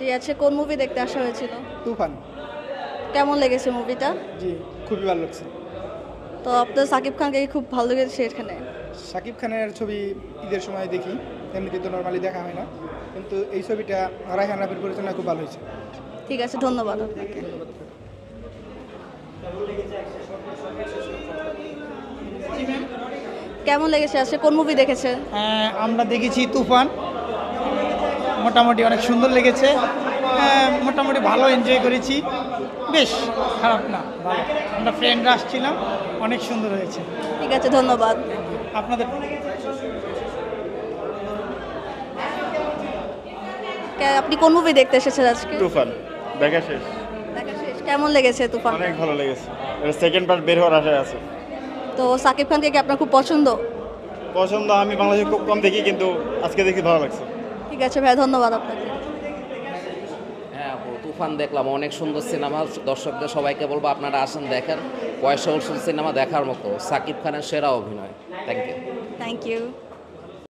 ঠিক আছে, কোন মুভি দেখতে আসা হয়েছিল? তুফান। কেমন লেগেছে মুভিটা? জি, খুবই ভালো লাগছে। তো আপনার সাকিব খানকে কি খুব ভালো লেগেছে এখানে? শাকিব খানের ছবি ঈদের সময় দেখি, এমনিতে তো নর্মালি দেখা হয় না, কিন্তু এই ছবিটা রায়হান রাফির পরিচালনা খুব ভালো হয়েছে। ঠিক আছে, ধন্যবাদ আপনাকে। কেমন লেগেছে আজকে কোন মুভি দেখেছেন? আমরা দেখেছি তুফান, মোটামুটি অনেক সুন্দর লেগেছে। মোটামুটি ভালো এনজয় করেছি, বেশ খারাপ না, ভালো। আমরা ফ্রেন্ডরা আসছিলাম, অনেক সুন্দর হয়েছে। ঠিক আছে, ধন্যবাদ আপনাদের। আপনি কোন মুভি দেখতে এসেছেন আজকে? তুফান দেখা শেষ। দেখা শেষ, কেমন লেগেছে তুফান? অনেক ভালো লেগেছে, এর সেকেন্ড পার্ট বের হওয়ার আশায় আছে। তো সাকিব খানকে কি আপনার খুব পছন্দ? পছন্দ, আমি বাংলাদেশে খুব কম দেখি, কিন্তু আজকে দেখি ভালো লাগছে। ঠিক আছে ভাই, ধন্যবাদ আপনাকে। হ্যাঁ আপু, তুফান দেখলাম, অনেক সুন্দর সিনেমা। দর্শকদের সবাইকে বলবো আপনারা আসেন দেখেন, পয়সা উসুল সিনেমা দেখার মতো। সাকিব খানের সেরা অভিনয়। Thank you. Thank you.